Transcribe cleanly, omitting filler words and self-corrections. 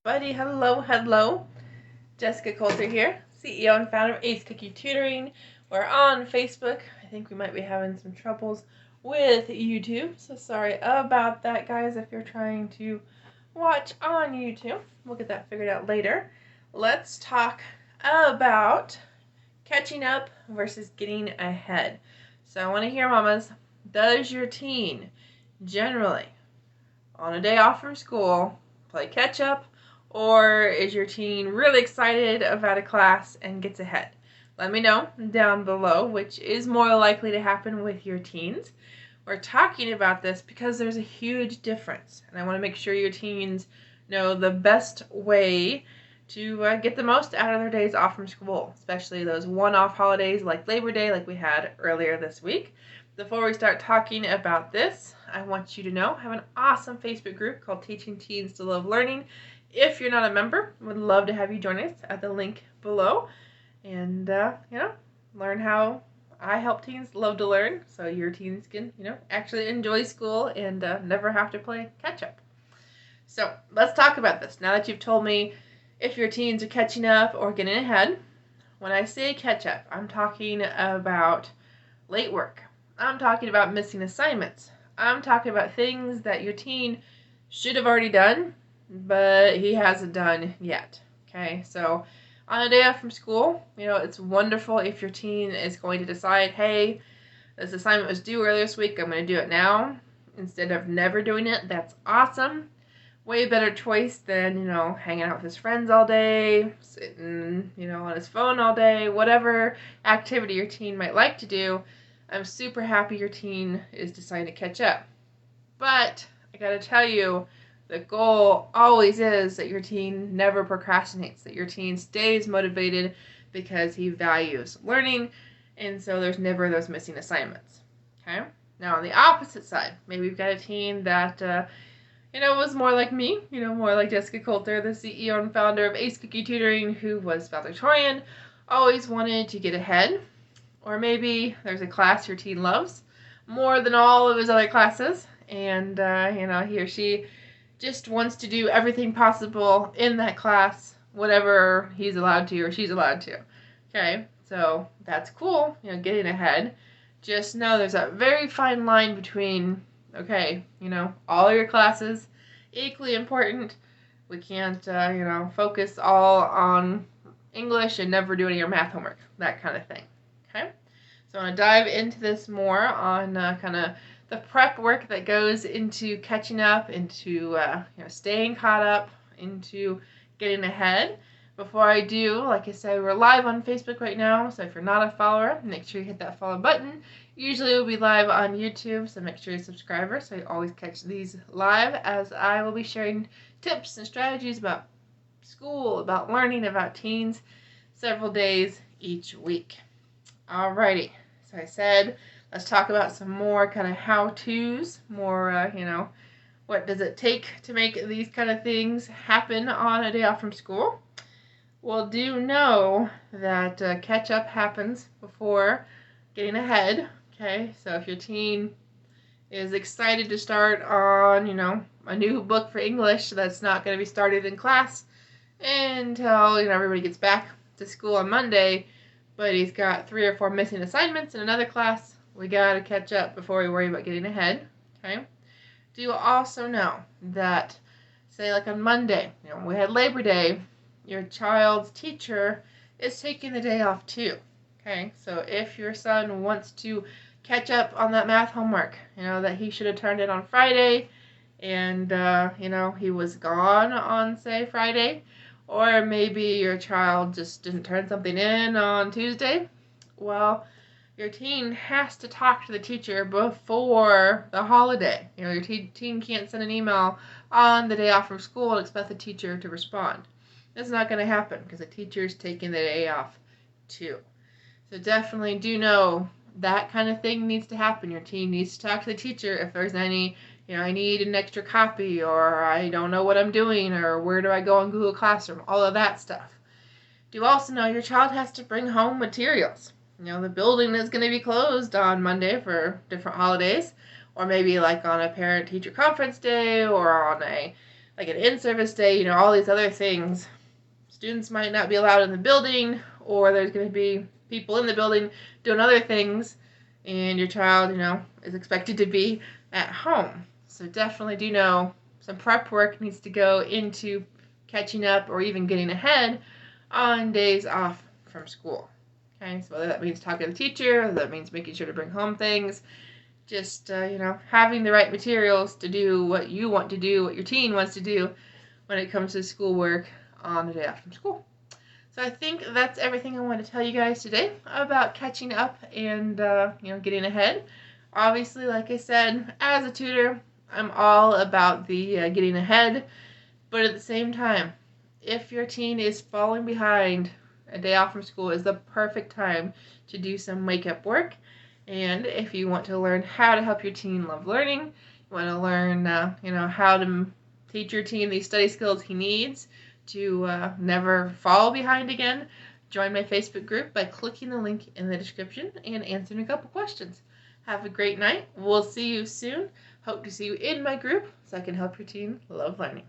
Buddy, hello. Jessica Coulter here, CEO and founder of Ace Cookie Tutoring. We're on Facebook. I think we might be having some troubles with YouTube, so sorry about that, guys, if you're trying to watch on YouTube. We'll get that figured out later. Let's talk about catching up versus getting ahead. So I want to hear, mamas, does your teen generally, on a day off from school, play catch up? Or is your teen really excited about a class and gets ahead? Let me know down below which is more likely to happen with your teens. We're talking about this because there's a huge difference, and I want to make sure your teens know the best way to get the most out of their days off from school, especially those one-off holidays like Labor Day like we had earlier this week. Before we start talking about this, I want you to know I have an awesome Facebook group called Teaching Teens to Love Learning. If you're not a member, would love to have you join us at the link below and, learn how I help teens love to learn so your teens can, actually enjoy school and never have to play catch up. So let's talk about this. Now that you've told me if your teens are catching up or getting ahead, when I say catch up, I'm talking about late work. I'm talking about missing assignments. I'm talking about things that your teen should have already done, but he hasn't done yet. Okay, so on a day off from school, it's wonderful if your teen is going to decide, hey, this assignment was due earlier this week, I'm going to do it now instead of never doing it. That's awesome. Way better choice than, hanging out with his friends all day, sitting, on his phone all day, whatever activity your teen might like to do. I'm super happy your teen is deciding to catch up. But I gotta tell you, the goal always is that your teen never procrastinates, that your teen stays motivated because he values learning, and so there's never those missing assignments. Okay? Now on the opposite side, maybe we've got a teen that, was more like me, more like Jessica Coulter, the CEO and founder of Ace Cookie Tutoring, who was valedictorian, always wanted to get ahead. Or maybe there's a class your teen loves more than all of his other classes, and, he or she just wants to do everything possible in that class, whatever he's allowed to or she's allowed to. Okay, so that's cool, getting ahead. Just know there's a very fine line between, okay, all your classes, equally important. We can't, focus all on English and never do any of your math homework, that kind of thing. Okay, so I want to dive into this more on kind of the prep work that goes into catching up, into staying caught up, into getting ahead. Before I do, like I said, we're live on Facebook right now, so if you're not a follower, make sure you hit that follow button. Usually we'll be live on YouTube, so make sure you're a subscriber so you always catch these live, as I will be sharing tips and strategies about school, about learning, about teens, several days each week. Alrighty, so I said, let's talk about some more kind of how-tos, more, what does it take to make these kind of things happen on a day off from school? Well, do know that catch-up happens before getting ahead, okay? So if your teen is excited to start on, a new book for English that's not going to be started in class until, everybody gets back to school on Monday, but he's got 3 or 4 missing assignments in another class, we got to catch up before we worry about getting ahead, okay? Do you also know that, say like on Monday, we had Labor Day, your child's teacher is taking the day off too, okay? So if your son wants to catch up on that math homework, that he should have turned in on Friday, and, he was gone on, say, Friday, or maybe your child just didn't turn something in on Tuesday, well, your teen has to talk to the teacher before the holiday. Your teen can't send an email on the day off from school and expect the teacher to respond. That's not going to happen because the teacher's taking the day off too. So definitely do know that kind of thing needs to happen. Your teen needs to talk to the teacher if there's any, I need an extra copy, or I don't know what I'm doing, or where do I go on Google Classroom, all of that stuff. Do also know your child has to bring home materials. The building is going to be closed on Monday for different holidays, or maybe like on a parent-teacher conference day, or on a like an in-service day, all these other things. Students might not be allowed in the building, or there's going to be people in the building doing other things, and your child, is expected to be at home. So definitely do know some prep work needs to go into catching up or even getting ahead on days off from school. Okay, so whether that means talking to the teacher, whether that means making sure to bring home things, just, having the right materials to do what you want to do, what your teen wants to do when it comes to schoolwork on the day off from school. So I think that's everything I want to tell you guys today about catching up and, getting ahead. Obviously, like I said, as a tutor, I'm all about the getting ahead, but at the same time, if your teen is falling behind, a day off from school is the perfect time to do some wake-up work. And if you want to learn how to help your teen love learning, you want to learn, how to teach your teen these study skills he needs to never fall behind again, join my Facebook group by clicking the link in the description and answering a couple questions. Have a great night. We'll see you soon. Hope to see you in my group so I can help your teen love learning.